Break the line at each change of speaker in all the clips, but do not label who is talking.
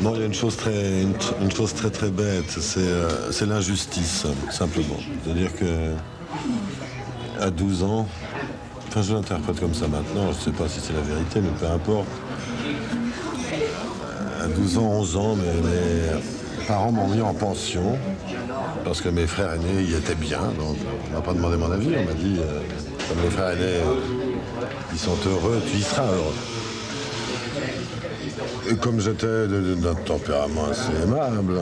Non, il y a une chose très très bête, c'est l'injustice, simplement. C'est-à-dire que à 12 ans, enfin je l'interprète comme ça maintenant, je ne sais pas si c'est la vérité, mais peu importe. À 12 ans, 11 ans, mes parents m'ont mis en pension parce que mes frères aînés y étaient bien. Donc on m'a pas demandé mon avis, on m'a dit, comme les frères aînés, ils sont heureux, tu y seras heureux. Et comme j'étais d'un tempérament assez aimable,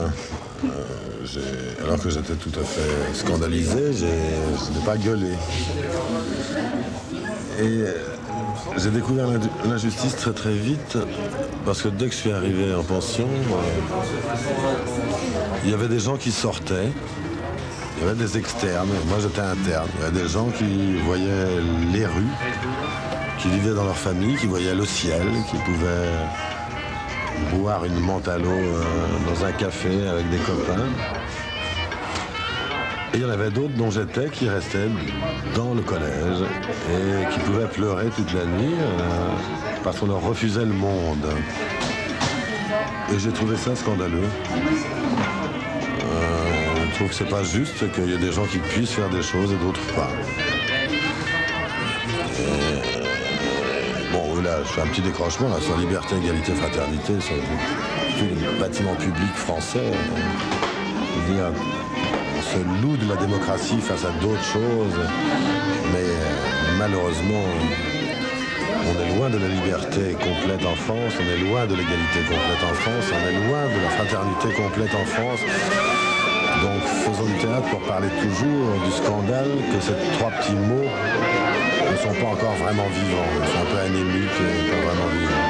alors que j'étais tout à fait scandalisé, je n'ai pas gueulé. Et j'ai découvert l'injustice très très vite, parce que dès que je suis arrivé en pension, il y avait des gens qui sortaient, il y avait des externes, moi j'étais interne, il y avait des gens qui voyaient les rues, qui vivaient dans leur famille, qui voyaient le ciel, qui pouvaient boire une menthe à l'eau dans un café avec des copains. Et il y en avait d'autres dont j'étais qui restaient dans le collège et qui pouvaient pleurer toute la nuit parce qu'on leur refusait le monde. Et j'ai trouvé ça scandaleux. Je trouve que c'est pas juste qu'il y ait des gens qui puissent faire des choses et d'autres pas. Bon, là, je fais un petit décrochement là, sur liberté, égalité, fraternité, sur tous les bâtiments publics français. Je veux dire, on se loue de la démocratie face à d'autres choses, mais malheureusement, on est loin de la liberté complète en France, on est loin de l'égalité complète en France, on est loin de la fraternité complète en France. Donc faisons du théâtre pour parler toujours du scandale que ces trois petits mots ne sont pas encore vraiment vivants. Ils sont un peu anémiques et pas vraiment vivants.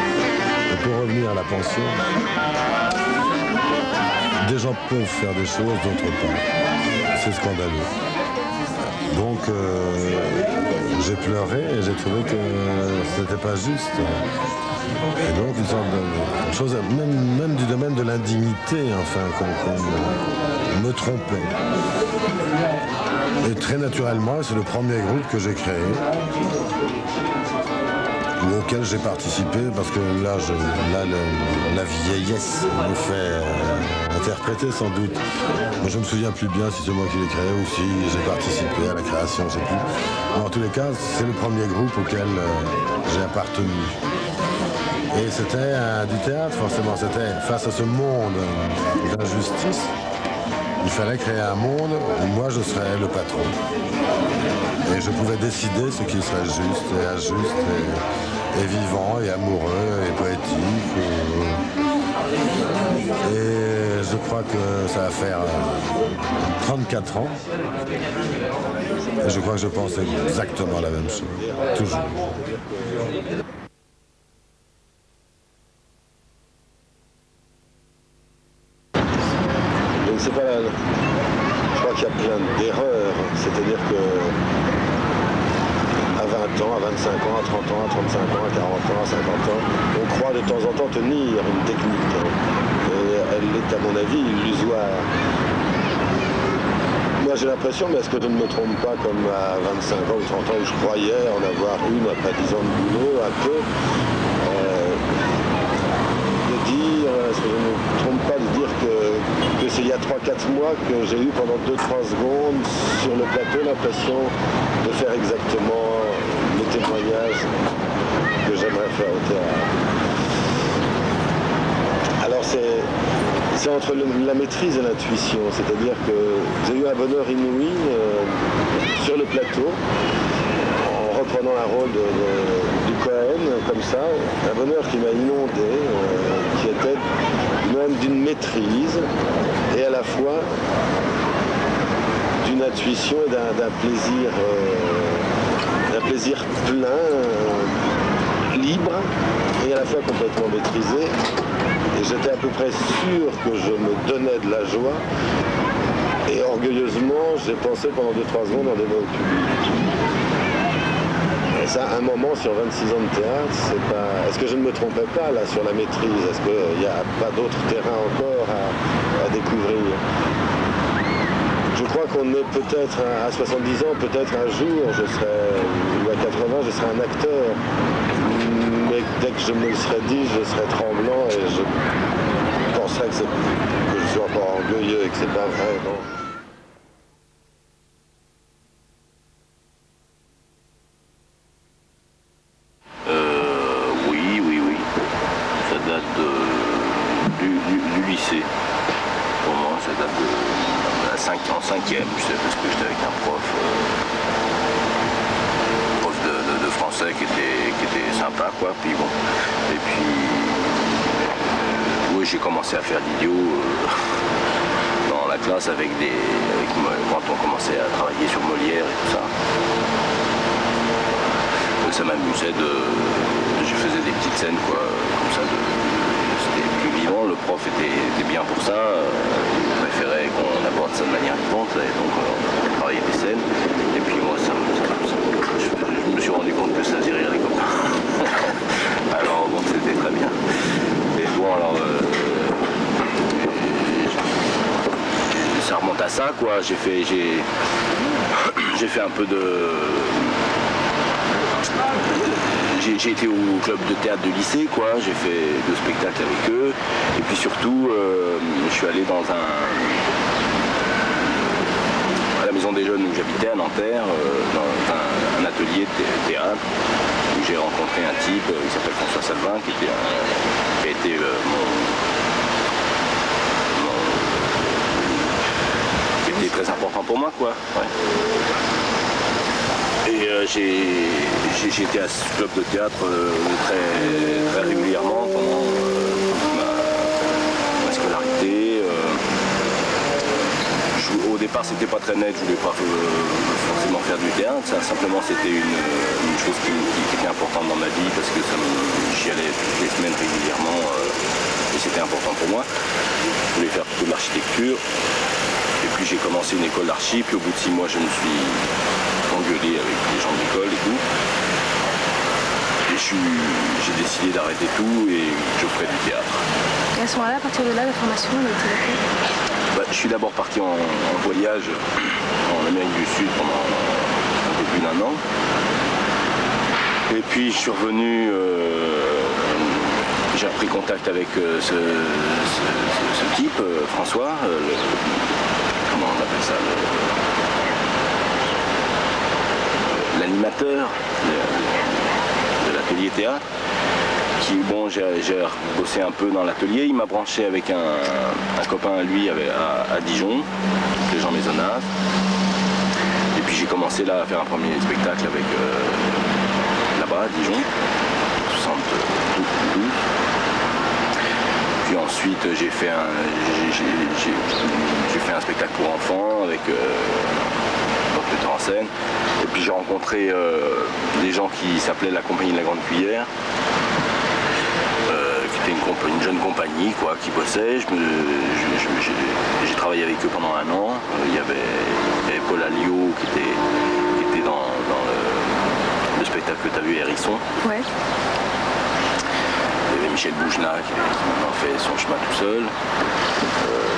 Et pour revenir à la pension, des gens peuvent faire des choses, d'autres pas. C'est scandaleux. Donc j'ai pleuré et j'ai trouvé que c'était pas juste. Et donc une sorte de chose, même du domaine de l'indignité, enfin, qu'on me trompait. Et très naturellement, c'est le premier groupe que j'ai créé, ou auquel j'ai participé, parce que là, la vieillesse me fait interpréter sans doute. Moi, je me souviens plus bien si c'est moi qui l'ai créé ou si j'ai participé à la création, je sais plus. Mais en tous les cas, c'est le premier groupe auquel j'ai appartenu. Et c'était du théâtre, forcément. C'était face à ce monde d'injustice. Il fallait créer un monde où moi je serais le patron. Et je pouvais décider ce qui serait juste et injuste et vivant et amoureux et poétique. Et je crois que ça va faire 34 ans. Et je crois que je pense exactement la même chose. Toujours. C'est pas je crois qu'il y a plein d'erreurs, c'est-à-dire que à 20 ans, à 25 ans, à 30 ans, à 35 ans, à 40 ans, à 50 ans, on croit de temps en temps tenir une technique. Et elle est à mon avis illusoire. Moi j'ai l'impression, mais est-ce que je ne me trompe pas, comme à 25 ans ou 30 ans où je croyais en avoir une après 10 ans de boulot, un peu, de dire, est-ce que je ne me trompe pas de dire que c'est il y a 3-4 mois que j'ai eu pendant 2-3 secondes sur le plateau l'impression de faire exactement le témoignage que j'aimerais faire au théâtre. Alors c'est entre la maîtrise et l'intuition, c'est-à-dire que j'ai eu un bonheur inouï sur le plateau en reprenant un rôle du Cohen comme ça, un bonheur qui m'a inondé, qui était même d'une maîtrise et à la fois d'une intuition et d'un plaisir plein, libre et à la fois complètement maîtrisé. Et j'étais à peu près sûr que je me donnais de la joie. Et orgueilleusement, j'ai pensé pendant 2-3 secondes en donner au public. Et ça, un moment sur 26 ans de théâtre, c'est pas... Est-ce que je ne me trompais pas là sur la maîtrise? Est-ce qu'il n'y a pas d'autres terrains encore à découvrir? Je crois qu'on est peut-être à 70 ans, peut-être un jour, ou à 80, je serai un acteur. Mais dès que je me le serais dit, je serais tremblant et je ça que je ne sois pas orgueilleux et que c'est pas vrai, non.
Oui. Ça date du lycée. Pour moi, ça date en cinquième, je sais, parce que j'étais avec un prof de français qui était sympa, quoi. Puis bon. Et puis, oui, j'ai commencé à faire l'idiot dans la classe quand on commençait à travailler sur Molière et tout ça. Ça m'amusait je faisais des petites scènes, quoi, comme ça, c'était plus vivant, le prof était bien pour ça, il préférait qu'on aborde ça de manière vivante, et donc on travaillait des scènes, et puis moi je me suis rendu compte que ça faisait rire les copains. Alors bon, c'était très bien. Et bon, alors ça remonte à ça, quoi, j'ai fait un peu de... J'ai été au club de théâtre de lycée, quoi. J'ai fait 2 spectacles avec eux. Et puis surtout, je suis allé à la maison des jeunes où j'habitais à Nanterre, dans un atelier de théâtre, où j'ai rencontré un type qui s'appelle François Salvin, qui a été qui était très important pour moi, quoi. Ouais. Et j'ai été à ce club de théâtre très régulièrement pendant ma scolarité. Au départ, c'était pas très net, je voulais pas forcément faire du théâtre. Simplement, c'était une chose qui était importante dans ma vie parce que j'y allais toutes les semaines régulièrement et c'était important pour moi. Je voulais faire plutôt de l'architecture. Et puis j'ai commencé une école d'archi, puis au bout de 6 mois, je me suis engueulé avec les gens de l'école et tout. Et j'ai décidé d'arrêter tout et je ferai du théâtre.
Et à ce moment-là, à partir de là, la formation, elle a été faite?
Je suis d'abord parti en voyage en Amérique du Sud pendant un peu plus d'1 an. Et puis je suis revenu, j'ai repris contact avec ce type, François, comment on appelle ça, l'animateur de l'atelier théâtre, qui, bon, j'ai bossé un peu dans l'atelier, il m'a branché avec un copain à lui à Dijon, Jean Maisonnave, et puis j'ai commencé là à faire un premier spectacle avec là-bas à Dijon, 72. Puis ensuite j'ai fait un spectacle pour enfants avec le metteur en scène. Et puis j'ai rencontré des gens qui s'appelaient la Compagnie de la Grande Cuillère, qui était une jeune compagnie, quoi, qui bossait. J'ai travaillé avec eux pendant 1 an. Il y avait Paul Alliot qui était dans le spectacle que tu as vu, Hérisson.
Ouais.
Il y avait Michel Boujna qui maintenant fait son chemin tout seul.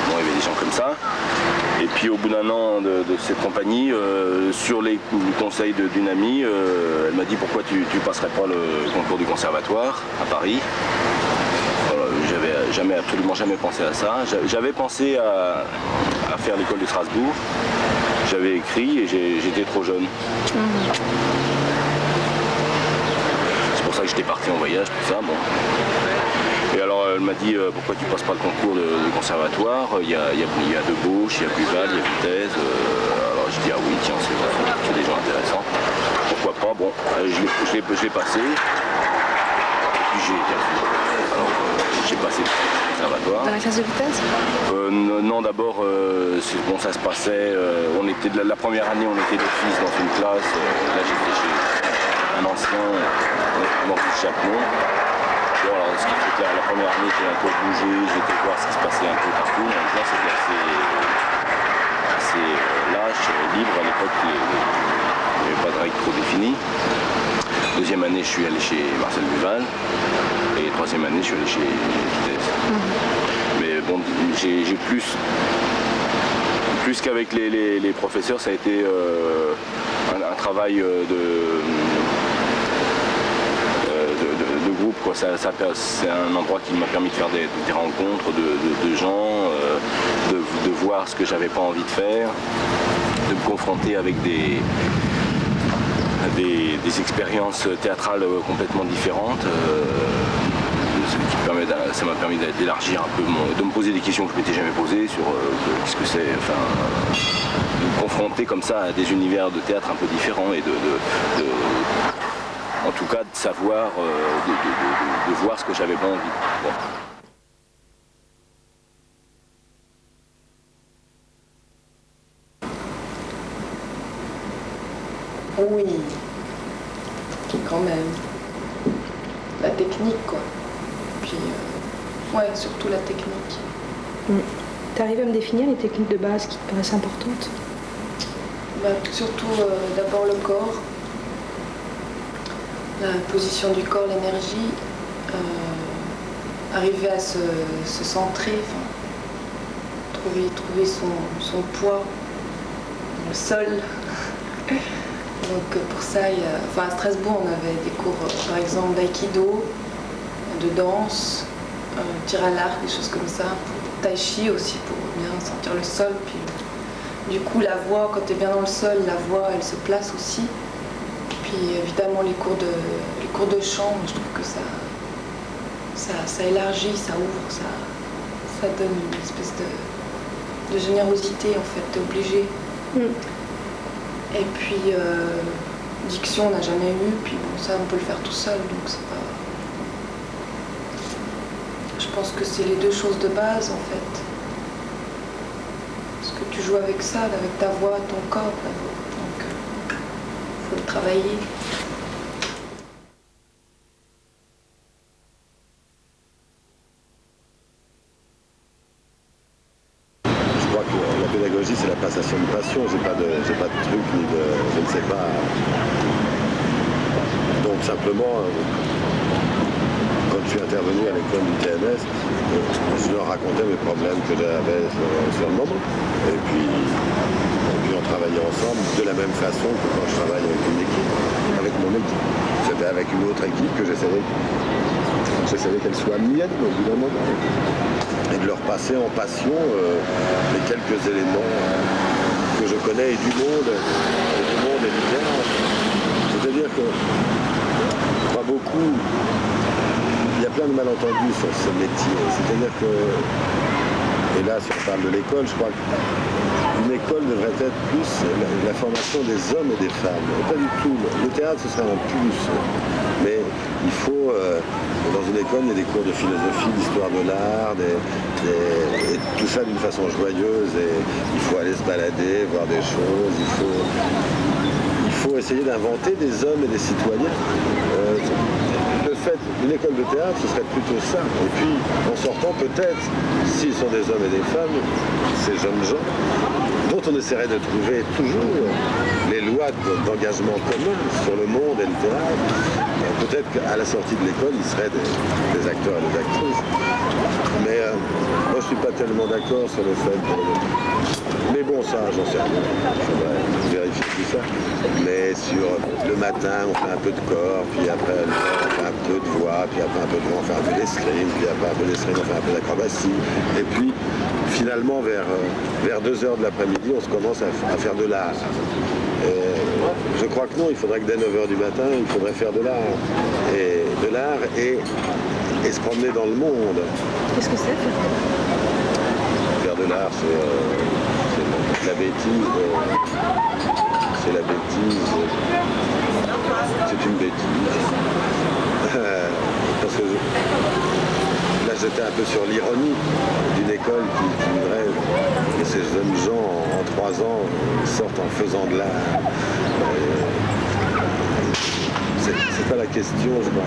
Bon, il y avait des gens comme ça. Et puis au bout d'1 an de cette compagnie, sur les conseils d'une amie, elle m'a dit pourquoi tu passerais pas le concours du conservatoire à Paris. J'avais absolument jamais pensé à ça. J'avais pensé à faire l'école de Strasbourg. J'avais écrit et j'étais trop jeune. C'est pour ça que j'étais parti en voyage, tout ça. Bon. Et alors elle m'a dit pourquoi tu passes pas le concours du conservatoire, il y a De Bauche, il y a Buval, il y a Vitesse. Alors je dis ah oui tiens c'est des gens intéressants. Pourquoi pas, bon, je l'ai passé. Et puis j'ai passé le conservatoire.
Dans la classe de Vitesse
Non, d'abord bon, ça se passait, on était la première année on était d'office dans une classe, là j'étais chez un ancien, Maurice Chapemont. Bon, alors, ce qui fait que la première année était un peu bougé, j'étais voir ce qui se passait un peu partout, donc là c'était assez lâche, libre. À l'époque il n'y avait pas de règles trop définies. Deuxième année je suis allé chez Marcel Buval et troisième année je suis allé chez Vitesse. Mais bon, j'ai plus qu'avec les professeurs, ça a été un travail de groupe, quoi. C'est un endroit qui m'a permis de faire des rencontres de gens, de voir ce que j'avais pas envie de faire, de me confronter avec des expériences théâtrales complètement différentes. Ça m'a permis d'élargir un peu, de me poser des questions que je m'étais jamais posées sur qu'est-ce que c'est, enfin, de me confronter comme ça à des univers de théâtre un peu différents et en tout cas de savoir, de voir ce que j'avais pas envie. Bon.
Oui, quand même. La technique, quoi. Puis, ouais, surtout la technique.
Tu arrives à me définir les techniques de base qui te paraissent importantes?
Surtout, d'abord le corps, la position du corps, l'énergie, arriver à se centrer, trouver son poids dans le sol. Donc pour ça, à Strasbourg, on avait des cours, par exemple, d'aïkido, de danse, tir à l'arc, des choses comme ça. Tai chi aussi, pour bien sentir le sol. Puis, du coup, la voix, quand tu es bien dans le sol, la voix, elle se place aussi. Puis évidemment, les cours de chant, je trouve que ça élargit, ça ouvre, ça donne une espèce de générosité, en fait, t'es obligé. Et puis, diction, on n'a jamais eu, puis bon, ça, on peut le faire tout seul, donc c'est pas... Je pense que c'est les deux choses de base, en fait. Parce que tu joues avec ça, avec ta voix, ton corps, d'abord. Donc, faut le travailler.
Je crois que la pédagogie, c'est la passation de passion. J'ai pas de truc, ni de... Je ne sais pas. Donc simplement, quand je suis intervenu à l'école du TNS, je leur racontais mes problèmes que j'avais sur le moment. Et puis on travaillait ensemble de la même façon que quand je travaille avec une équipe, avec mon équipe. C'était avec une autre équipe que j'essayais qu'elle soit mienne au bout d'un moment. Et de leur passer en passion les quelques éléments que je connais du monde et du théâtre. C'est-à-dire que pas beaucoup, il y a plein de malentendus sur ce métier. C'est-à-dire que, et là si on parle de l'école, je crois qu'une école devrait être plus la formation des hommes et des femmes. Et pas du tout. Le théâtre ce serait un plus. Mais il faut, dans une école, il y a des cours de philosophie, d'histoire de l'art, et tout ça d'une façon joyeuse. Et il faut aller se balader, voir des choses, il faut essayer d'inventer des hommes et des citoyens. Le fait d'une école de théâtre, ce serait plutôt ça. Et puis, en sortant, peut-être, s'ils sont des hommes et des femmes, ces jeunes gens, dont on essaierait de trouver toujours les lois d'engagement commun sur le monde et le théâtre, peut-être qu'à la sortie de l'école, ils seraient des acteurs et des actrices. Mais moi, je ne suis pas tellement d'accord sur le fait de... Mais bon, ça, j'en sais rien. Il faudrait vérifier tout ça. Mais sur le matin, on fait un peu de corps, puis après, on fait un peu de voix, puis après un peu de voix, on fait un peu d'escrime, puis après un peu d'escrime, on fait un peu d'acrobatie. Et puis, finalement, vers 2h de l'après-midi, on se commence à faire de l'art. Je crois que non, il faudrait que dès 9h du matin, il faudrait faire de l'art. Et de l'art et se promener dans le monde.
Qu'est-ce que c'est?
Faire de l'art, c'est la bêtise. C'est la bêtise. C'est une bêtise. Parce que là, j'étais un peu sur l'ironie d'une école qui voudrait que ces jeunes gens, en 3 ans, sortent en faisant de l'art. C'est pas la question, je crois.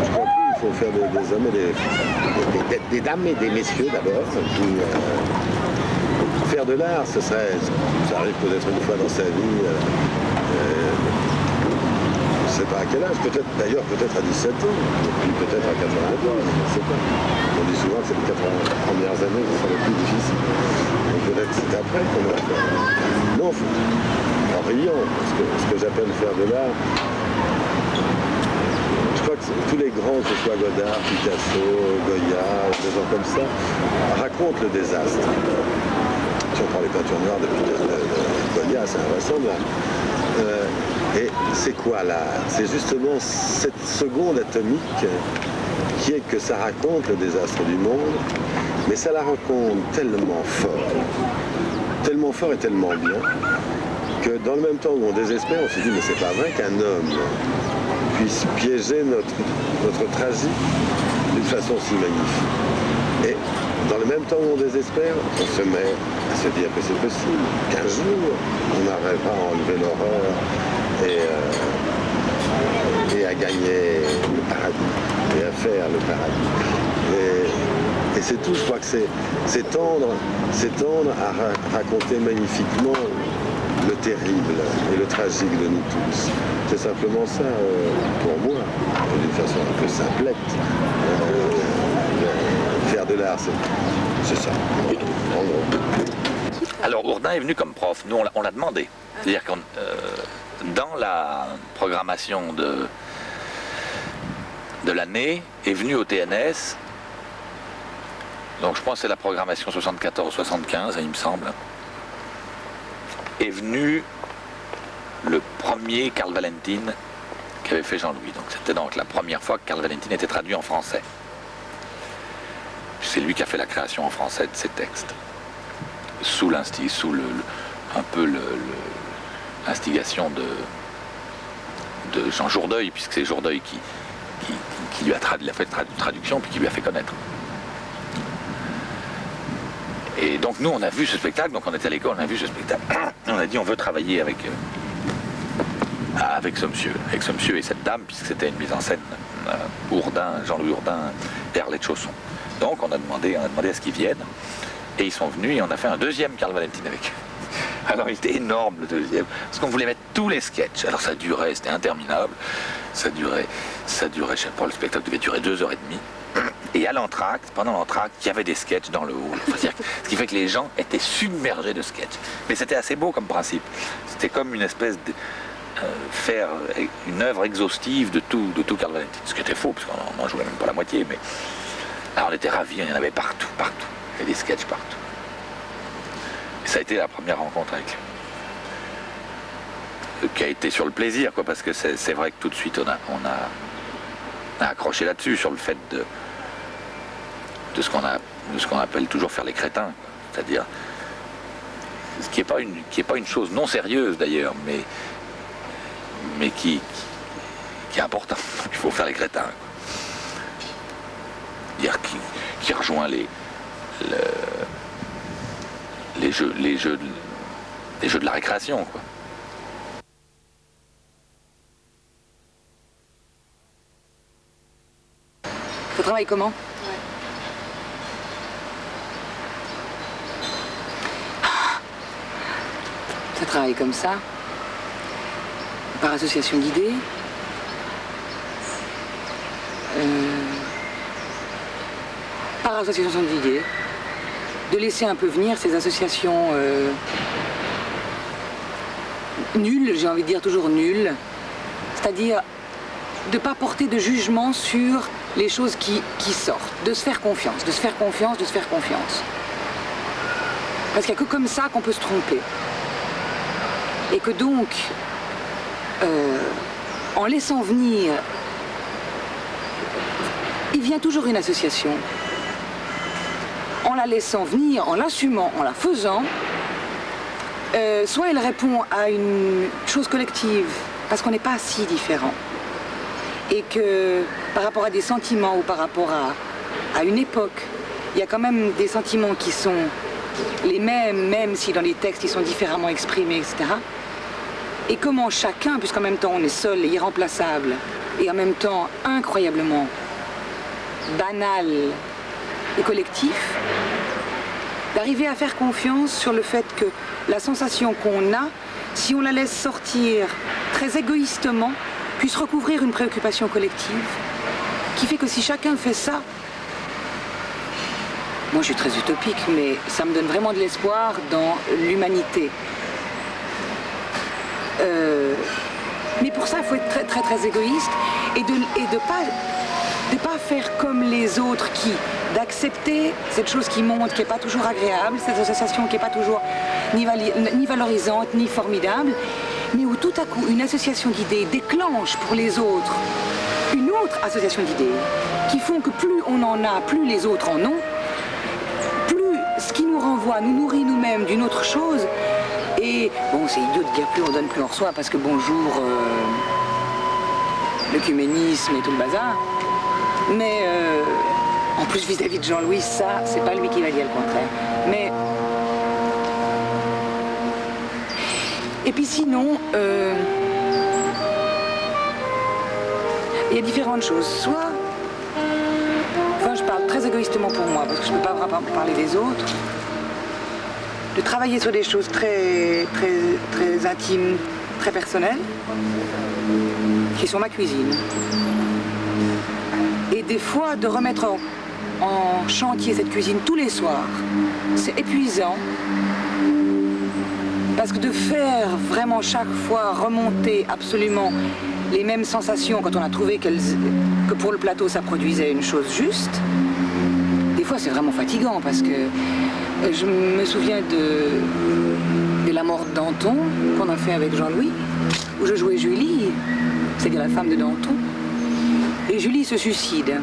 Je crois qu'il faut faire des hommes et des dames et des messieurs d'abord. Faire de l'art, ça arrive peut-être une fois dans sa vie. Je ne sais pas à quel âge, peut-être à 17 ans, puis peut-être à 80 ans, je ne sais pas. On dit souvent que c'est les 80 premières années qui sont les plus difficiles. Donc peut-être que c'est après qu'on va faire. Non, en riant, ce que j'appelle faire de l'art, vois que tous les grands, que ce soit Godard, Picasso, Goya, des gens comme ça, racontent le désastre. Si on prend les peintures noires de Goya, c'est invraisemblable. Et c'est quoi l'art? C'est justement cette seconde atomique qui est que ça raconte le désastre du monde, mais ça la raconte tellement fort et tellement bien, que dans le même temps où on désespère, on se dit mais c'est pas vrai qu'un homme puisse piéger notre tragique d'une façon si magnifique. Et dans le même temps où on désespère, on se met à se dire que c'est possible, qu'un jour on arrivera à enlever l'horreur et à gagner le paradis, et à faire le paradis. Et c'est tout, je crois que c'est tendre à raconter magnifiquement le terrible et le tragique de nous tous. C'est simplement ça, pour moi, d'une façon un peu simplette. Faire de l'art, c'est ça, en gros.
Alors Ourdin est venu comme prof, nous on l'a demandé. C'est-à-dire que dans la programmation de l'année, est venu au TNS, donc je pense que c'est la programmation 74-75, il me semble, est venu le premier Karl Valentin qu'avait fait Jean-Louis. Donc c'était donc la première fois que Karl Valentin était traduit en français. C'est lui qui a fait la création en français de ces textes, sous l'instigation de Jean Jourdeuil, puisque c'est Jourdeuil qui lui a fait une traduction puis qui lui a fait connaître. Et donc nous on a vu ce spectacle, donc on était à l'école, on a vu ce spectacle, on a dit on veut travailler avec ce monsieur et cette dame, puisque c'était une mise en scène Jean-Louis Ourdin et Arlette Chausson. Donc on a demandé à ce qu'ils viennent, et ils sont venus et on a fait un deuxième Karl Valentin avec eux. Alors il était énorme le deuxième, parce qu'on voulait mettre tous les sketchs. Alors ça durait, c'était interminable, ça durait, je sais pas, le spectacle devait durer 2h30. Et à l'entracte, pendant l'entracte, il y avait des sketchs dans le hall. Ce qui fait que les gens étaient submergés de sketchs. Mais c'était assez beau comme principe. C'était comme une espèce de faire une œuvre exhaustive de tout Karl Valentin. Ce qui était faux, parce qu'on n'en jouait même pas la moitié. Mais alors on était ravis, il y en avait partout. Il y avait des sketchs partout. Et ça a été la première rencontre avec lui. Qui a été sur le plaisir, quoi, parce que c'est vrai que tout de suite on a accroché là-dessus, sur le fait de ce qu'on appelle toujours faire les crétins, c'est-à-dire ce qui est pas une chose non sérieuse d'ailleurs, mais qui est important. Il faut faire les crétins, quoi. Dire qui rejoint les jeux de la récréation, quoi.
Ça travaille comment? Ça travaille comme ça, par association d'idées, par association d'idées, de laisser un peu venir ces associations nulles, j'ai envie de dire toujours nulles, c'est-à-dire de ne pas porter de jugement sur les choses qui sortent, de se faire confiance. Parce qu'il n'y a que comme ça qu'on peut se tromper. Et que donc, en laissant venir, il vient toujours une association. En la laissant venir, en l'assumant, en la faisant, soit elle répond à une chose collective, parce qu'on n'est pas si différents. Et que par rapport à des sentiments ou par rapport à une époque, il y a quand même des sentiments qui sont les mêmes, même si dans les textes ils sont différemment exprimés, etc. Et comment chacun, puisqu'en même temps on est seul et irremplaçable, et en même temps incroyablement banal et collectif, d'arriver à faire confiance sur le fait que la sensation qu'on a, si on la laisse sortir très égoïstement, puisse recouvrir une préoccupation collective, qui fait que si chacun fait ça, moi je suis très utopique, mais ça me donne vraiment de l'espoir dans l'humanité. Mais pour ça, il faut être très très très égoïste et de pas faire comme les autres d'accepter cette chose qui monte, qui n'est pas toujours agréable, cette association qui n'est pas toujours ni valorisante, ni formidable, mais où tout à coup une association d'idées déclenche pour les autres une autre association d'idées qui font que plus on en a, plus les autres en ont, plus ce qui nous renvoie, nous nourrit nous-mêmes d'une autre chose. Et bon, c'est idiot de dire plus on donne, plus on reçoit, parce que bonjour, l'œcuménisme et tout le bazar. Mais en plus vis-à-vis de Jean-Louis, ça, c'est pas lui qui va dire le contraire. Mais et puis sinon, il y a différentes choses. Soit, enfin, je parle très égoïstement pour moi, parce que je ne peux pas vraiment parler des autres. De travailler sur des choses très, très, très intimes, très personnelles, qui sont ma cuisine. Et des fois, de remettre en chantier cette cuisine tous les soirs, c'est épuisant. Parce que de faire vraiment chaque fois remonter absolument les mêmes sensations quand on a trouvé que pour le plateau ça produisait une chose juste, des fois c'est vraiment fatigant parce que je me souviens de La mort de Danton qu'on a fait avec Jean-Louis, où je jouais Julie, c'est-à-dire la femme de Danton, et Julie se suicide.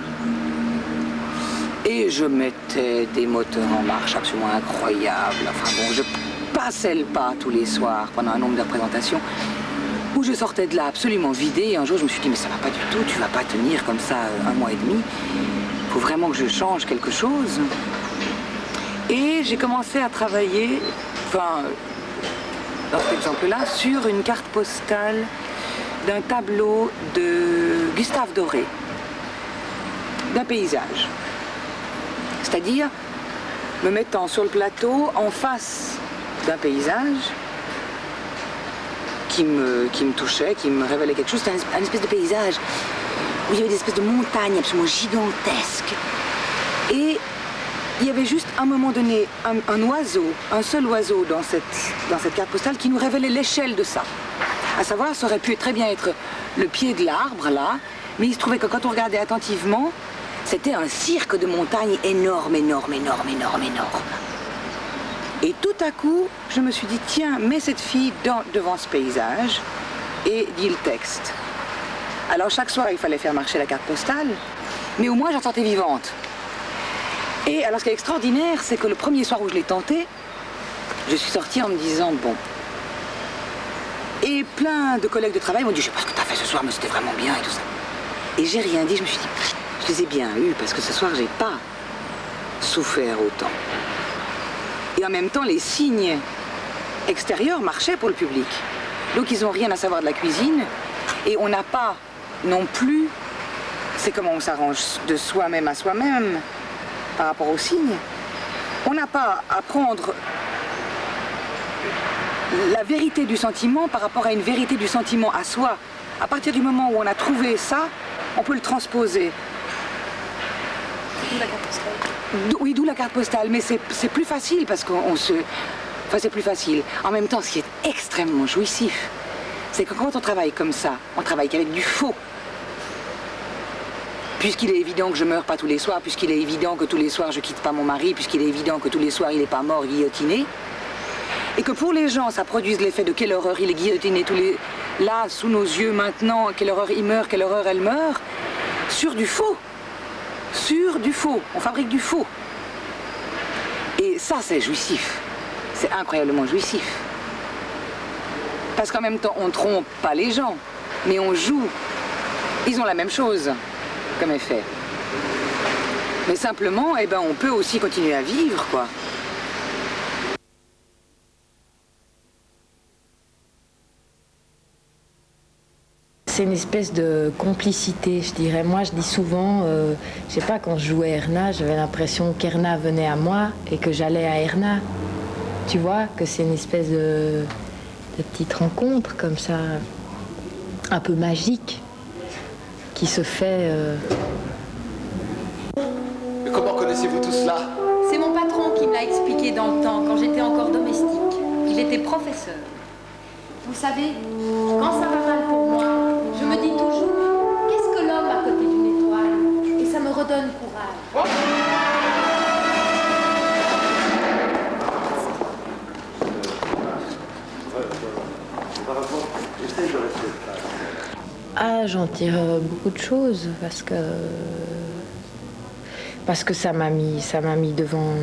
Et je mettais des moteurs en marche absolument incroyables. Enfin bon, je passais le pas tous les soirs pendant un nombre de représentations où je sortais de là absolument vidée. Et un jour, je me suis dit, mais ça va pas du tout, tu vas pas tenir comme ça 1 mois et demi. Il faut vraiment que je change quelque chose. Et j'ai commencé à travailler, enfin, dans cet exemple-là, sur une carte postale d'un tableau de Gustave Doré, d'un paysage. C'est-à-dire me mettant sur le plateau en face d'un paysage qui me touchait, qui me révélait quelque chose. C'était un espèce de paysage où il y avait des espèces de montagnes absolument gigantesques. Et il y avait juste à un moment donné un oiseau, un seul oiseau dans cette carte postale qui nous révélait l'échelle de ça. À savoir, ça aurait pu très bien être le pied de l'arbre là, mais il se trouvait que quand on regardait attentivement, c'était un cirque de montagnes énorme, énorme, énorme, énorme, énorme. Et tout à coup, je me suis dit, tiens, mets cette fille devant ce paysage et dis le texte. Alors chaque soir, il fallait faire marcher la carte postale, mais au moins, j'en sentais vivante. Et alors, ce qui est extraordinaire, c'est que le premier soir où je l'ai tenté, je suis sortie en me disant, bon. Et plein de collègues de travail m'ont dit, je sais pas ce que tu as fait ce soir, mais c'était vraiment bien et tout ça. Et j'ai rien dit, je me suis dit, je les ai bien eus, parce que ce soir, j'ai pas souffert autant. Et en même temps, les signes extérieurs marchaient pour le public. Donc, ils n'ont rien à savoir de la cuisine. Et on n'a pas non plus, c'est comment on s'arrange de soi-même à soi-même par rapport aux signes. On n'a pas à prendre la vérité du sentiment par rapport à une vérité du sentiment à soi. À partir du moment où on a trouvé ça, on peut le transposer.
D'où la carte postale.
Oui, d'où la carte postale, mais c'est plus facile parce qu'on se... Enfin, c'est plus facile. En même temps, ce qui est extrêmement jouissif, c'est que quand on travaille comme ça, on travaille qu'avec du faux. Puisqu'il est évident que je meurs pas tous les soirs, puisqu'il est évident que tous les soirs je quitte pas mon mari, puisqu'il est évident que tous les soirs il n'est pas mort, guillotiné, et que pour les gens ça produise l'effet de quelle horreur il est guillotiné là sous nos yeux maintenant, quelle horreur il meurt, quelle horreur elle meurt, sur du faux. Sur du faux, on fabrique du faux. Et ça c'est jouissif, c'est incroyablement jouissif. Parce qu'en même temps on trompe pas les gens, mais on joue. Ils ont la même chose comme effet. Mais simplement, eh ben, on peut aussi continuer à vivre, quoi.
C'est une espèce de complicité, je dirais. Moi, je dis souvent, je sais pas, quand je jouais à Erna, j'avais l'impression qu'Erna venait à moi et que j'allais à Erna. Tu vois, que c'est une espèce de petite rencontre comme ça, un peu magique, qui se fait...
Comment connaissez-vous tout cela?
C'est mon patron qui me l'a expliqué dans le temps, quand j'étais encore domestique. Il était professeur. Vous savez, quand ça va mal pour moi,
Ah, j'en tire beaucoup de choses parce que ça m'a mis devant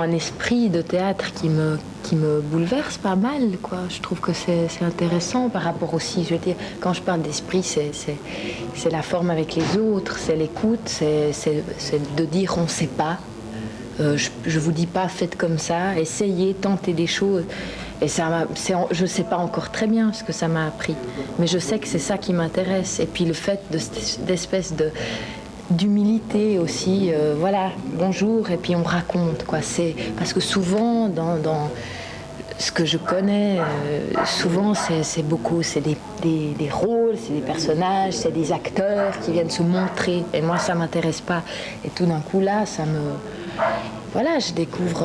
un esprit de théâtre qui me bouleverse pas mal, quoi. Je trouve que c'est intéressant par rapport aussi, je veux dire, quand je parle d'esprit, c'est la forme avec les autres, c'est l'écoute, c'est de dire on sait pas. Je vous dis pas faites comme ça, essayez, tentez des choses. Et je sais pas encore très bien ce que ça m'a appris, mais je sais que c'est ça qui m'intéresse. Et puis le fait d'espèce d'humilité aussi, voilà, bonjour, et puis on raconte, quoi. C'est parce que souvent dans ce que je connais, souvent c'est des rôles, c'est des personnages, c'est des acteurs qui viennent se montrer. Et moi ça m'intéresse pas. Et tout d'un coup là, voilà, je découvre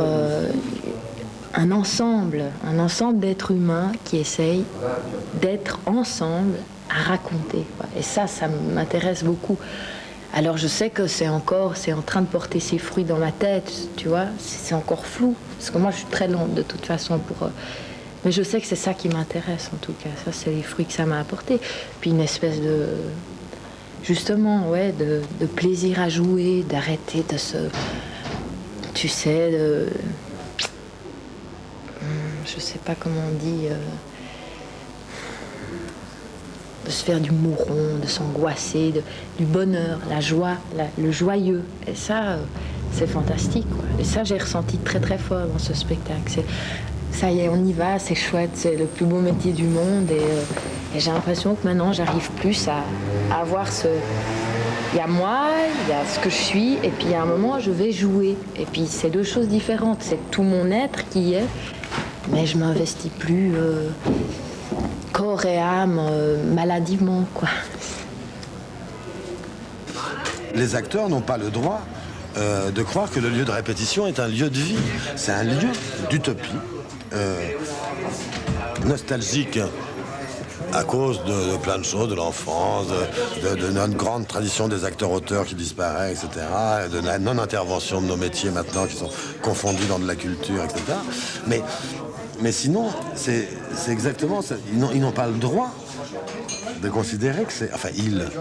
un ensemble d'êtres humains qui essayent d'être ensemble à raconter, quoi. Et ça m'intéresse beaucoup. Alors je sais que c'est en train de porter ses fruits dans ma tête, tu vois, c'est encore flou, parce que moi je suis très lente de toute façon mais je sais que c'est ça qui m'intéresse en tout cas, ça c'est les fruits que ça m'a apporté. Puis une espèce de, justement, ouais, de plaisir à jouer, d'arrêter de se, tu sais, je sais pas comment on dit, de se faire du mouron, de s'angoisser, du bonheur, la joie, le joyeux. Et ça, c'est fantastique, quoi. Et ça, j'ai ressenti très très fort dans ce spectacle. Ça y est, on y va, c'est chouette, c'est le plus beau métier du monde. Et j'ai l'impression que maintenant, j'arrive plus à avoir ce... Il y a moi, il y a ce que je suis, et puis à un moment, je vais jouer. Et puis c'est deux choses différentes. C'est tout mon être qui y est, mais je m'investis plus... corps et âme, maladivement, quoi.
Les acteurs n'ont pas le droit de croire que le lieu de répétition est un lieu de vie. C'est un lieu d'utopie, nostalgique à cause de plein de choses, de l'enfance, de notre grande tradition des acteurs-auteurs qui disparaît, etc., de la non-intervention de nos métiers maintenant qui sont confondus dans de la culture, etc. Mais sinon, c'est exactement ça. Ils n'ont pas le droit de considérer que c'est... Enfin,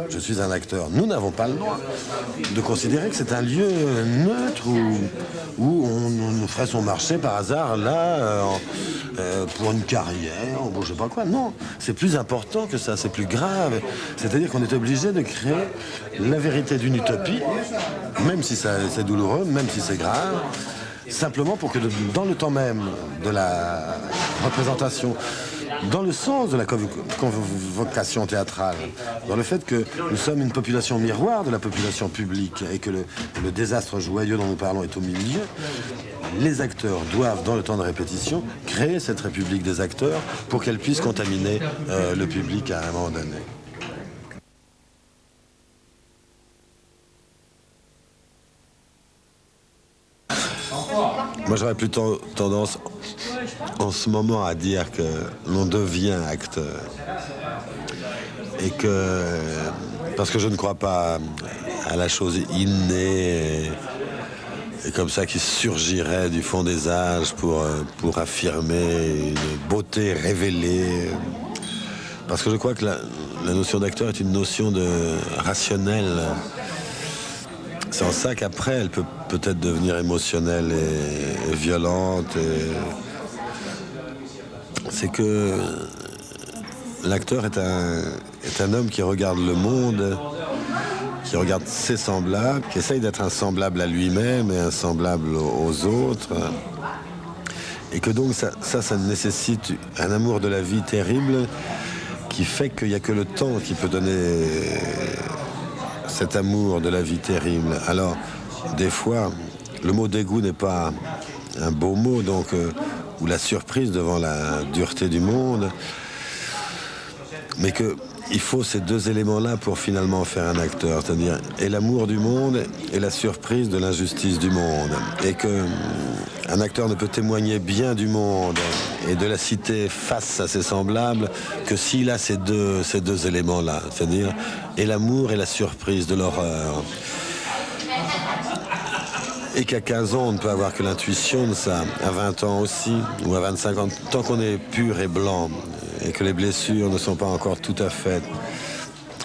je suis un acteur. Nous n'avons pas le droit de considérer que c'est un lieu neutre où on nous ferait son marché par hasard, là, pour une carrière, ou je sais pas quoi. Non, c'est plus important que ça, c'est plus grave. C'est-à-dire qu'on est obligé de créer la vérité d'une utopie, même si c'est douloureux, même si c'est grave, simplement pour que dans le temps même de la représentation, dans le sens de la convocation théâtrale, dans le fait que nous sommes une population miroir de la population publique et que le désastre joyeux dont nous parlons est au milieu, les acteurs doivent, dans le temps de répétition, créer cette république des acteurs pour qu'elle puisse contaminer le public à un moment donné. Moi, j'aurais plutôt tendance, en ce moment, à dire que l'on devient acteur. Et que... Parce que je ne crois pas à la chose innée et comme ça qui surgirait du fond des âges pour affirmer une beauté révélée. Parce que je crois que la notion d'acteur est une notion rationnelle. C'est en ça qu'après, elle peut peut-être devenir émotionnelle et violente. C'est que l'acteur est un homme qui regarde le monde, qui regarde ses semblables, qui essaye d'être un semblable à lui-même et un semblable aux autres. Et que donc ça nécessite un amour de la vie terrible qui fait qu'il n'y a que le temps qui peut donner cet amour de la vie terrible. Alors, des fois, le mot dégoût n'est pas un beau mot, donc, ou la surprise devant la dureté du monde, mais qu'il faut ces deux éléments-là pour finalement faire un acteur, c'est-à-dire et l'amour du monde et la surprise de l'injustice du monde. Et qu'un acteur ne peut témoigner bien du monde et de la cité face à ses semblables que s'il a ces deux éléments-là, c'est-à-dire et l'amour et la surprise de l'horreur. Et qu'à 15 ans, on ne peut avoir que l'intuition de ça, à 20 ans aussi, ou à 25 ans. Tant qu'on est pur et blanc, et que les blessures ne sont pas encore tout à fait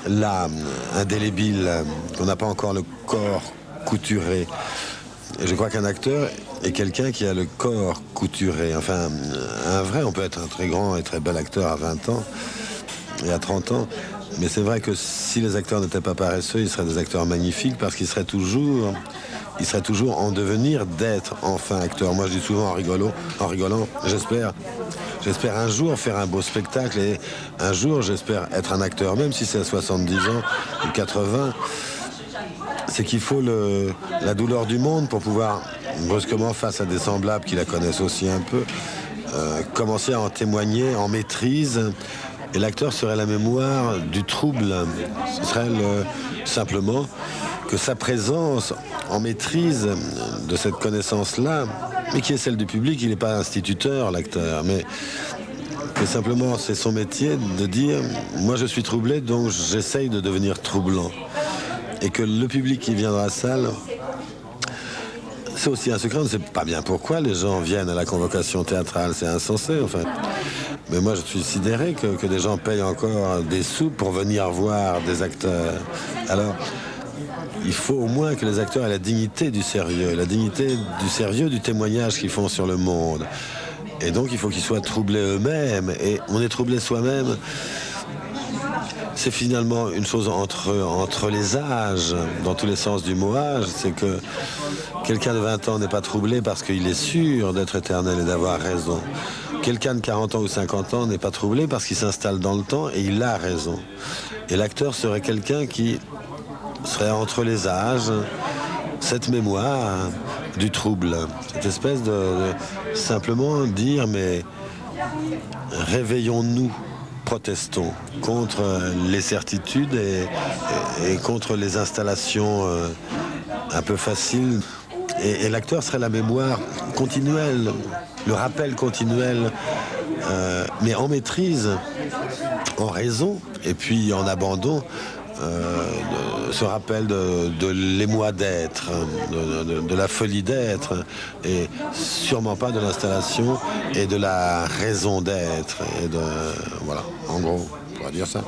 là, indélébiles, qu'on n'a pas encore le corps couturé. Et je crois qu'un acteur est quelqu'un qui a le corps couturé. Enfin, un vrai, on peut être un très grand et très bel acteur à 20 ans et à 30 ans. Mais c'est vrai que si les acteurs n'étaient pas paresseux, ils seraient des acteurs magnifiques parce qu'ils seraient toujours en devenir d'être enfin acteurs. Moi, je dis souvent en rigolant, j'espère un jour faire un beau spectacle et un jour, j'espère être un acteur, même si c'est à 70 ans ou 80. C'est qu'il faut la douleur du monde pour pouvoir, brusquement, face à des semblables qui la connaissent aussi un peu, commencer à en témoigner en maîtrise. Et l'acteur serait la mémoire du trouble. Ce serait simplement que sa présence en maîtrise de cette connaissance-là, mais qui est celle du public, il n'est pas instituteur, l'acteur, mais que simplement c'est son métier de dire « moi je suis troublé, donc j'essaye de devenir troublant ». Et que le public qui vient dans la salle, c'est aussi un secret, on ne sait pas bien pourquoi les gens viennent à la convocation théâtrale, c'est insensé, enfin. Mais moi, je suis sidéré que des gens payent encore des sous pour venir voir des acteurs. Alors, il faut au moins que les acteurs aient la dignité du sérieux, du témoignage qu'ils font sur le monde. Et donc, il faut qu'ils soient troublés eux-mêmes. Et on est troublé soi-même. C'est finalement une chose entre les âges, dans tous les sens du mot âge. C'est que quelqu'un de 20 ans n'est pas troublé parce qu'il est sûr d'être éternel et d'avoir raison. Quelqu'un de 40 ans ou 50 ans n'est pas troublé parce qu'il s'installe dans le temps et il a raison. Et l'acteur serait quelqu'un qui serait entre les âges, cette mémoire du trouble, cette espèce de simplement dire mais réveillons-nous, protestons contre les certitudes et contre les installations un peu faciles. Et l'acteur serait la mémoire continuelle, le rappel continuel, mais en maîtrise, en raison, et puis en abandon, ce rappel de l'émoi d'être, de la folie d'être, et sûrement pas de l'installation et de la raison d'être. Et voilà, en gros, on pourrait dire ça.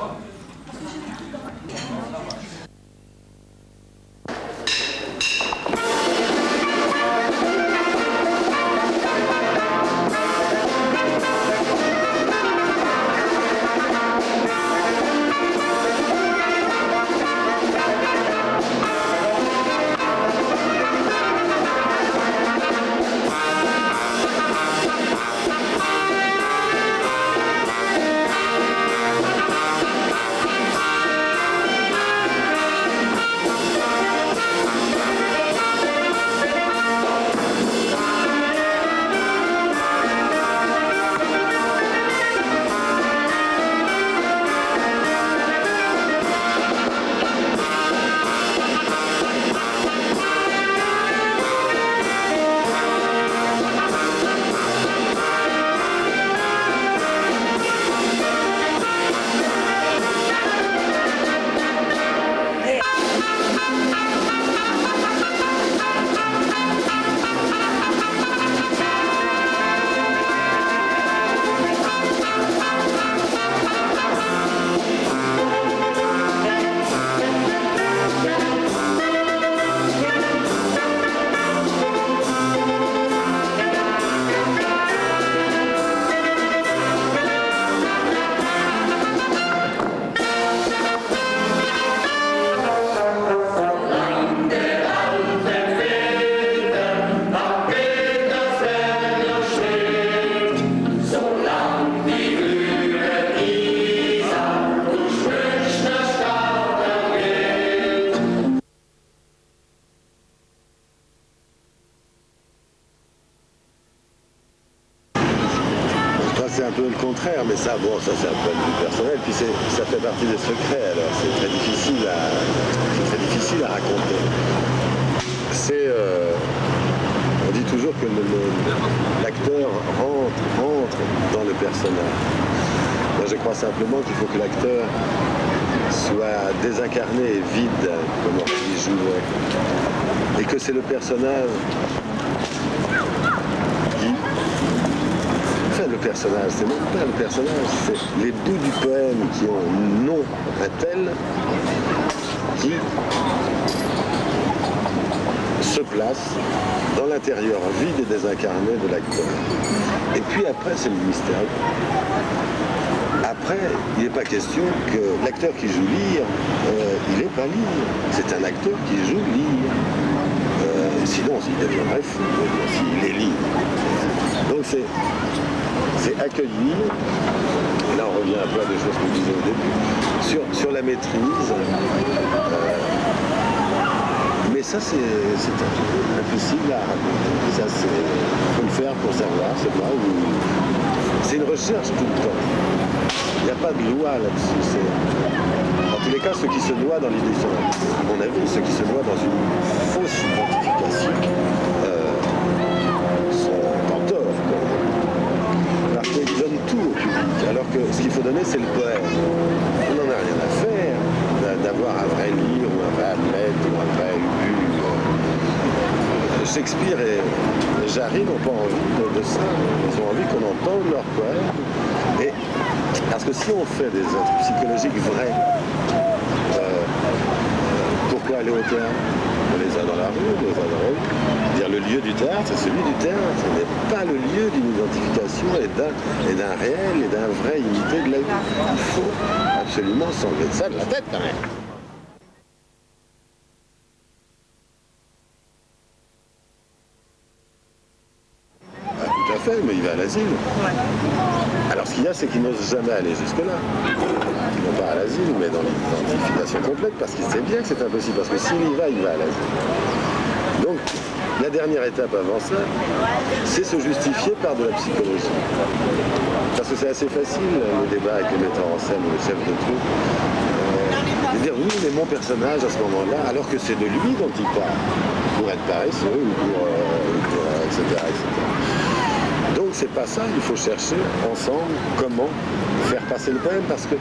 C'est un peu le contraire, mais ça, bon, ça c'est un point de vue personnel, puis ça fait partie des secrets, alors c'est très difficile à raconter. On dit toujours que l'acteur rentre dans le personnage. Moi je crois simplement qu'il faut que l'acteur soit désincarné et vide, comme il jouait, et que c'est le personnage qui... Enfin, le personnage, c'est même pas le personnage, c'est les bouts du poème qui ont nom un tel qui se place dans l'intérieur vide et désincarné de l'acteur. Et puis après, c'est le mystère. Après, il n'est pas question que l'acteur qui joue Lear, il n'est pas Lear. C'est un acteur qui joue Lear. Sinon, il deviendrait fou, s'il est Lear. Donc c'est accueillir, et là on revient un peu à des choses que je disais au début, sur la maîtrise. Mais ça, c'est impossible à raconter. Ça, faut le faire pour savoir, c'est moi. C'est une recherche tout le temps. Il n'y a pas de loi là-dessus. En tous les cas, ceux qui se noient dans l'idée, à mon avis, ceux qui se noient dans une fausse identification sont en tort. Parce qu'ils donnent tout au public, alors que ce qu'il faut donner, c'est le poème. On n'en a rien à faire d'avoir un vrai livre, ou un vrai Hamlet, ou un vrai Ubu. Shakespeare et Jarry n'ont pas envie de ça. Ils ont envie qu'on entende leur poème. Et parce que si on fait des œuvres psychologiques vraies, pourquoi aller au théâtre? On les a dans la rue, on les a dans la rue. Dire le lieu du théâtre, c'est celui du théâtre. Ce n'est pas le lieu d'une identification et d'un réel et d'un vrai imité de la vie. Il faut absolument s'enlever de ça de la tête quand même. Tout à fait, mais il va à l'asile. Alors ce qu'il y a, c'est qu'il n'ose jamais aller jusque-là. Ils ne vont pas à l'asile, mais dans l'identification complète, parce qu'il sait bien que c'est impossible, parce que s'il y va, il va à l'asile. Donc, la dernière étape avant ça, c'est se justifier par de la psychologie. Parce que c'est assez facile, le débat avec le metteur en scène ou le chef de troupe, de dire oui, mais mon personnage à ce moment-là, alors que c'est de lui dont il parle, pour être paresseux ou pour etc., etc. Donc c'est pas ça, il faut chercher ensemble comment faire passer le poème, parce que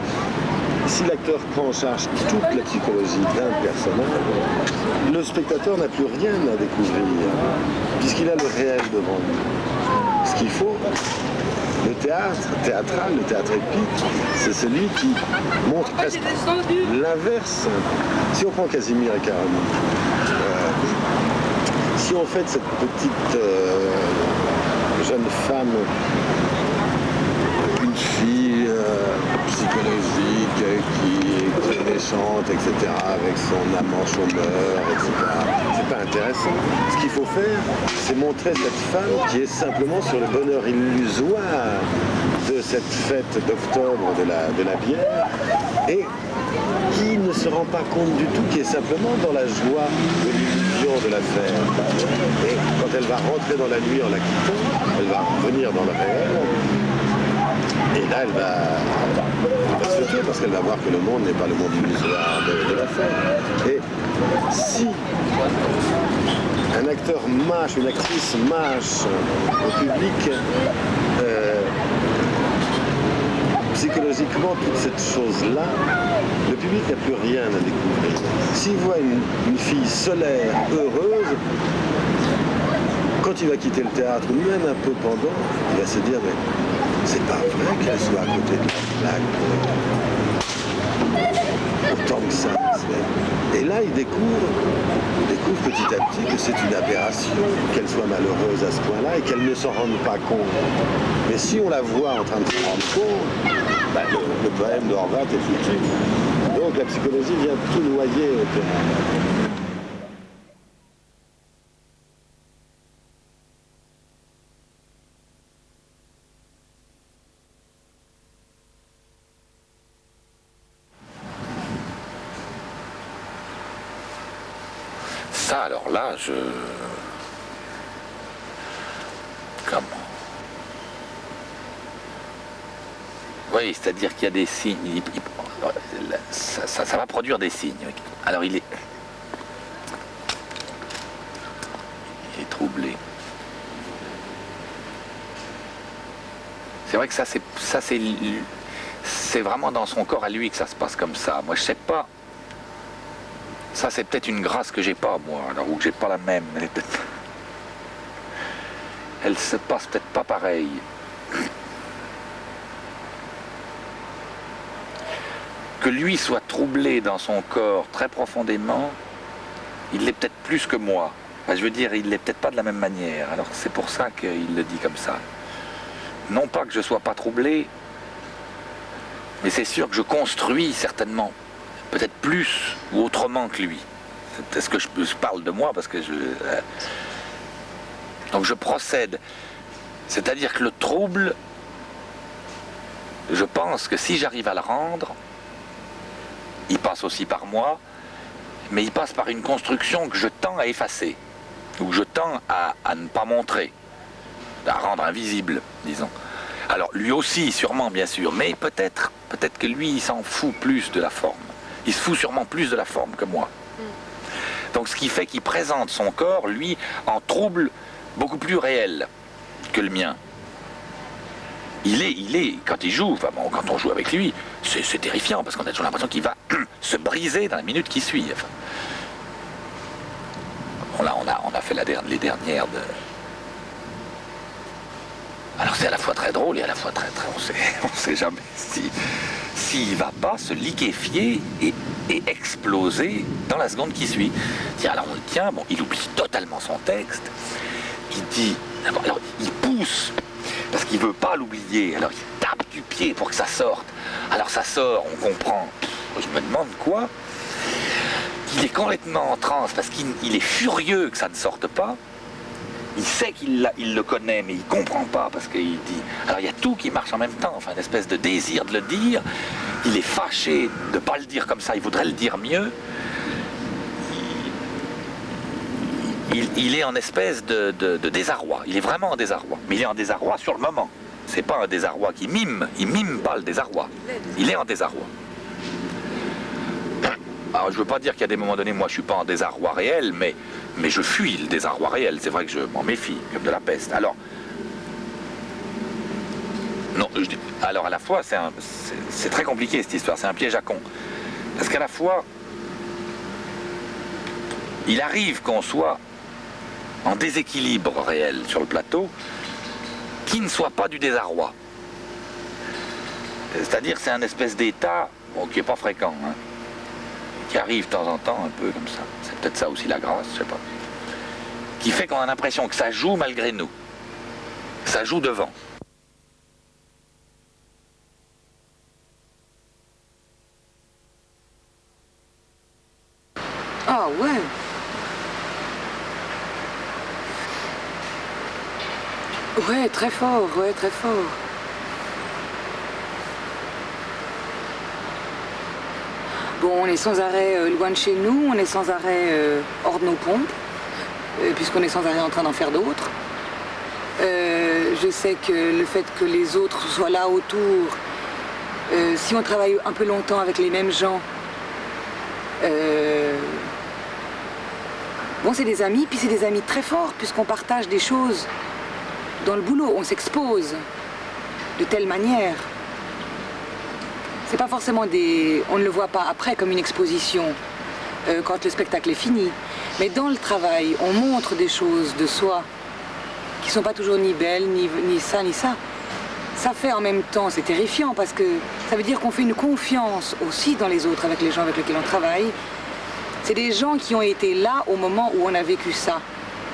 si l'acteur prend en charge toute la psychologie d'un personnage, le spectateur n'a plus rien à découvrir, puisqu'il a le réel devant lui. Ce qu'il faut, le théâtre théâtral, le théâtre épique, c'est celui qui montre presque l'inverse. Si on prend Casimir et Caroline, si on fait de cette petite jeune femme une fille psychologique qui est méchante, etc., avec son amant chômeur, etc., c'est pas intéressant. Ce qu'il faut faire, c'est montrer cette femme qui est simplement sur le bonheur illusoire de cette fête d'octobre de la bière et qui ne se rend pas compte du tout, qui est simplement dans la joie de l'illusion de la fête. Et quand elle va rentrer dans la nuit en la quittant, elle va revenir dans le réel. Et là, elle va se tuer parce qu'elle va voir que le monde n'est pas le monde illusoire de la fête. Et si un acteur mâche, une actrice mâche au public, psychologiquement, toute cette chose-là, le public n'a plus rien à découvrir. S'il voit une fille solaire, heureuse, quand il va quitter le théâtre, ou même un peu pendant, il va se dire, mais c'est pas vrai qu'elle soit à côté de la plaque. Autant que ça. Et là, il découvre petit à petit que c'est une aberration qu'elle soit malheureuse à ce point-là et qu'elle ne s'en rende pas compte. Mais si on la voit en train de se rendre compte, le poème d'Horvath est foutu. Donc la psychologie vient tout noyer au théâtre.
Ça, alors là, Comment? Oui, c'est-à-dire qu'il y a des signes. Ça va produire des signes. Alors il est troublé. C'est vrai que ça c'est c'est vraiment dans son corps à lui que ça se passe comme ça. Moi, je sais pas. Ça, c'est peut-être une grâce que j'ai pas, moi, alors, ou que j'ai pas la même. Elle se passe peut-être pas pareil. Que lui soit troublé dans son corps très profondément, il l'est peut-être plus que moi. Enfin, je veux dire, il l'est peut-être pas de la même manière. Alors c'est pour ça qu'il le dit comme ça. Non pas que je sois pas troublé, mais c'est sûr que je construis certainement, peut-être plus ou autrement que lui. C'est ce que je parle de moi parce que donc je procède. C'est-à-dire que le trouble, je pense que si j'arrive à le rendre, il passe aussi par moi, mais il passe par une construction que je tends à effacer, ou que je tends à ne pas montrer, à rendre invisible, disons. Alors lui aussi, sûrement, bien sûr, mais peut-être que lui, il s'en fout plus de la forme. Il se fout sûrement plus de la forme que moi. Donc ce qui fait qu'il présente son corps, lui, en trouble beaucoup plus réel que le mien. Il est, quand il joue, enfin bon, quand on joue avec lui, c'est terrifiant, parce qu'on a toujours l'impression qu'il va se briser dans la minute qui suit. Enfin, bon, là, on a fait les dernières de... Alors c'est à la fois très drôle et à la fois très... on sait jamais s'il va pas se liquéfier et exploser dans la seconde qui suit. Tiens, alors on le tient, bon, il oublie totalement son texte, il dit... Alors il pousse, parce qu'il veut pas l'oublier, alors il tape du pied pour que ça sorte. Alors ça sort, on comprend. Je me demande quoi. Il est complètement en transe, parce qu'il est furieux que ça ne sorte pas. Il sait qu'il le connaît, mais il comprend pas, parce qu'il dit... Alors il y a tout qui marche en même temps, enfin une espèce de désir de le dire. Il est fâché de ne pas le dire comme ça, il voudrait le dire mieux. Il est en espèce de désarroi, il est vraiment en désarroi. Mais il est en désarroi sur le moment. C'est pas un désarroi qui mime, il mime pas le désarroi. Il est en désarroi. Alors je veux pas dire qu'à des moments donnés, moi je suis pas en désarroi réel, mais je fuis le désarroi réel. C'est vrai que je m'en méfie, comme de la peste. Alors, non, alors à la fois, c'est très compliqué cette histoire, c'est un piège à con. Parce qu'à la fois, il arrive qu'on soit en déséquilibre réel sur le plateau, qui ne soit pas du désarroi. C'est-à-dire c'est un espèce d'état qui n'est pas fréquent, hein, qui arrive de temps en temps un peu comme ça. C'est peut-être ça aussi la grâce, je sais pas. Qui fait qu'on a l'impression que ça joue malgré nous. Ça joue devant.
Ah ouais. Ouais, très fort, ouais, très fort. Bon, on est sans arrêt loin de chez nous, on est sans arrêt hors de nos pompes, puisqu'on est sans arrêt en train d'en faire d'autres. Je sais que le fait que les autres soient là autour, si on travaille un peu longtemps avec les mêmes gens, bon, c'est des amis, puis c'est des amis très forts, puisqu'on partage des choses dans le boulot, on s'expose de telle manière. C'est pas forcément on ne le voit pas après comme une exposition quand le spectacle est fini. Mais dans le travail, on montre des choses de soi qui sont pas toujours ni belles, ni ça, ni ça. Ça fait en même temps, c'est terrifiant parce que ça veut dire qu'on fait une confiance aussi dans les autres, avec les gens avec lesquels on travaille. C'est des gens qui ont été là au moment où on a vécu ça.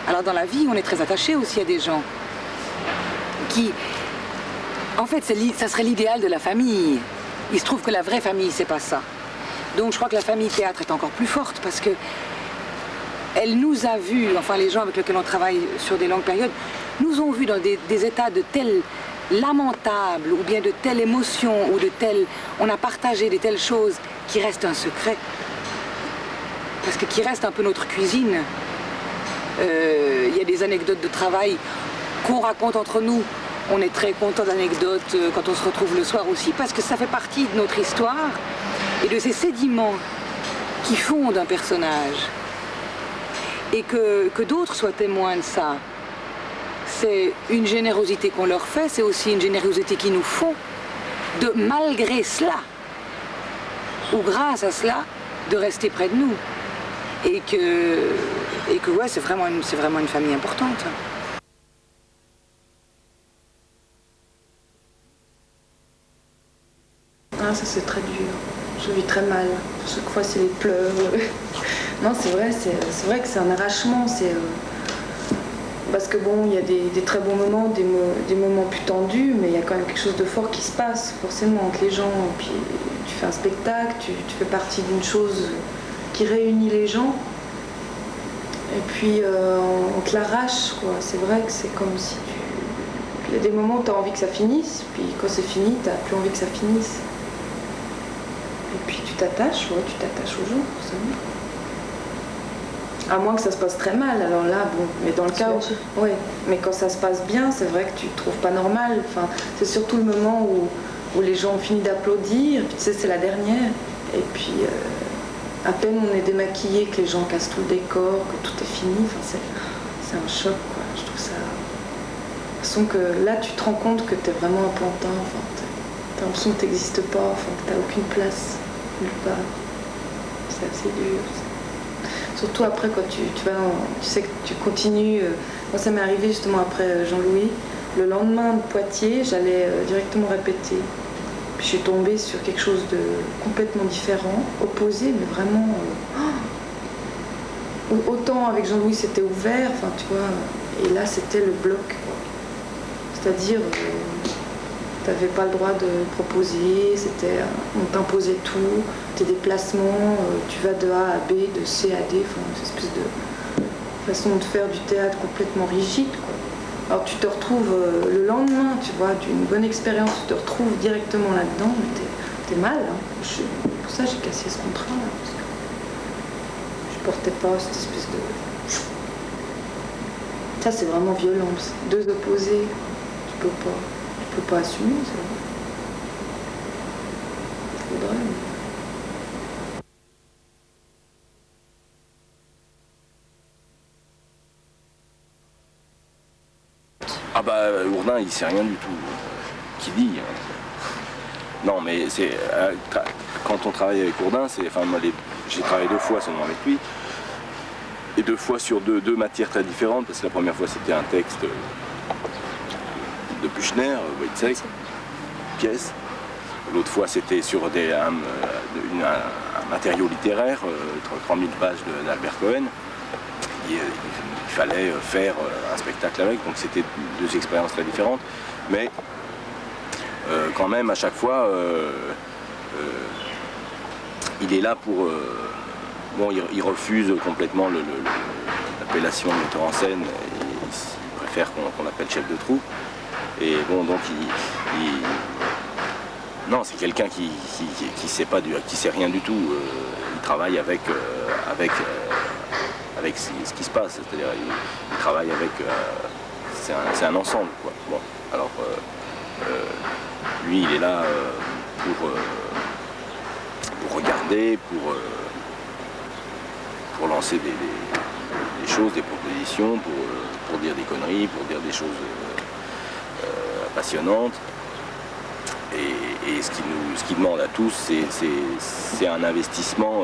Alors dans la vie, on est très attaché aussi à des gens qui... En fait, ça serait l'idéal de la famille. Il se trouve que la vraie famille, c'est pas ça. Donc je crois que la famille théâtre est encore plus forte parce que elle nous a vus, enfin les gens avec lesquels on travaille sur des longues périodes, nous ont vus dans des états de tels lamentables ou bien de telles émotions ou de telles... On a partagé de telles choses qui restent un secret. Parce que qui reste un peu notre cuisine. Il y a des anecdotes de travail qu'on raconte entre nous. On est très content d'anecdotes quand on se retrouve le soir aussi, parce que ça fait partie de notre histoire et de ces sédiments qui fondent un personnage. Et que d'autres soient témoins de ça, c'est une générosité qu'on leur fait, c'est aussi une générosité qu'ils nous font. malgré cela, ou grâce à cela, de rester près de nous. Et que ouais, c'est vraiment une famille importante.
Ah, ça c'est très dur. Je vis très mal. Chaque fois c'est les pleurs. Non, c'est vrai que c'est un arrachement. Parce que bon, il y a des très bons moments, des moments plus tendus, mais il y a quand même quelque chose de fort qui se passe forcément entre les gens. Et puis tu fais un spectacle, tu fais partie d'une chose qui réunit les gens. Et puis on te l'arrache, quoi. C'est vrai que c'est comme si il y a des moments où tu as envie que ça finisse, puis quand c'est fini, tu n'as plus envie que ça finisse. Et puis tu t'attaches aux gens, forcément. À moins que ça se passe très mal, alors là, bon, mais dans le cas où... Ouais, mais quand ça se passe bien, c'est vrai que tu te trouves pas normal. Enfin, c'est surtout le moment où les gens ont fini d'applaudir, puis tu sais, c'est la dernière. Et puis, à peine on est démaquillé, que les gens cassent tout le décor, que tout est fini. Enfin, c'est un choc, quoi. Je trouve ça... De toute façon que là, tu te rends compte que tu es vraiment un pantin. Enfin, t'as l'impression que tu n'existes pas, enfin, que tu n'as aucune place nulle part. C'est assez dur. Surtout après, quand tu sais que tu continues. Moi, ça m'est arrivé justement après Jean-Louis. Le lendemain de Poitiers, j'allais directement répéter. Puis je suis tombée sur quelque chose de complètement différent, opposé, mais vraiment. Autant avec Jean-Louis, c'était ouvert, enfin, tu vois. Et là, c'était le bloc, quoi. C'est-à-dire, tu n'avais pas le droit de proposer, on t'imposait tout, tes déplacements, tu vas de A à B, de C à D, enfin, une espèce de façon de faire du théâtre complètement rigide, quoi. Alors tu te retrouves le lendemain, tu vois, d'une bonne expérience, tu te retrouves directement là-dedans, mais t'es mal. Hein. Pour ça, j'ai cassé ce contrat-là, parce que je portais pas cette espèce de... Ça, c'est vraiment violent, c'est deux opposés, tu peux pas assumer, c'est vrai. C'est drôle.
Ah bah Ourdin il sait rien du tout. Qui dit Non mais c'est quand on travaille avec Ourdin, j'ai travaillé 2 fois seulement avec lui. Et 2 fois sur deux matières très différentes, parce que la première fois c'était un texte de Büchner, Wojciech, pièce. L'autre fois c'était sur un matériau littéraire, 3000 pages d'Albert Cohen. Il fallait faire un spectacle avec, donc c'était 2 expériences très différentes. Mais quand même, à chaque fois, il est là pour... bon, il refuse complètement l'appellation de metteur en scène. Il préfère qu'on l'appelle chef de troupe. Et bon, donc non, c'est quelqu'un qui sait pas qui sait rien du tout. Il travaille avec ce qui se passe, c'est-à-dire il travaille avec... c'est un ensemble, quoi. Bon, alors lui il est là pour regarder, pour lancer des choses, des propositions, pour dire des conneries, pour dire des choses passionnantes. Et ce qu'il demande à tous, c'est un investissement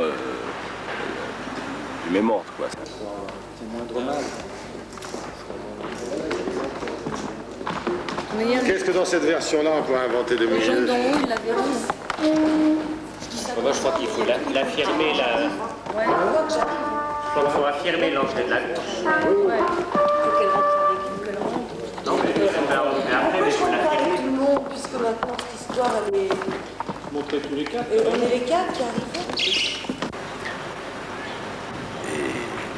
du même ordre, quoi.
C'est moindre mal.
Qu'est-ce que dans cette version-là, on peut inventer des milieux?
Moi, je crois qu'il faut l'affirmer, je crois qu'il faut affirmer l'entrée de la gauche.
Oui.
Non, mais après, il faut l'affirmer.
Tout le monde, puisque maintenant cette histoire, elle est...
Montrer tous les 4.
Et on est les 4 qui arrivent.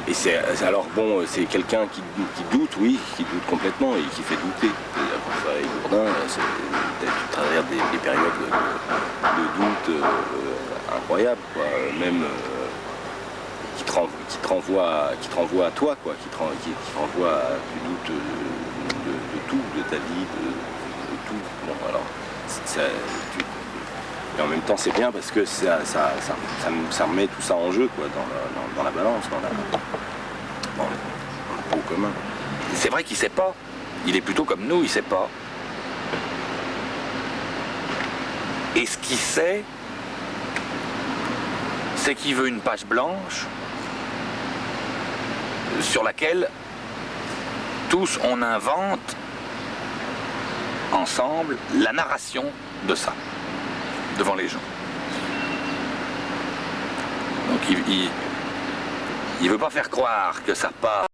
Et alors bon, c'est quelqu'un qui doute, oui, qui doute complètement et qui fait douter. Avec Ourdin, tu traverses des périodes de doute incroyables, quoi. Même qui te renvoie à toi, quoi, qui te renvoie à du doute de tout, de ta vie, de tout. Bon, alors, et en même temps, c'est bien parce que ça remet tout ça en jeu, quoi, dans la balance, dans le pot commun.
C'est vrai qu'il sait pas. Il est plutôt comme nous, il sait pas. Et ce qu'il sait, c'est qu'il veut une page blanche sur laquelle tous on invente ensemble la narration de ça, devant les gens. Donc il veut pas faire croire que ça part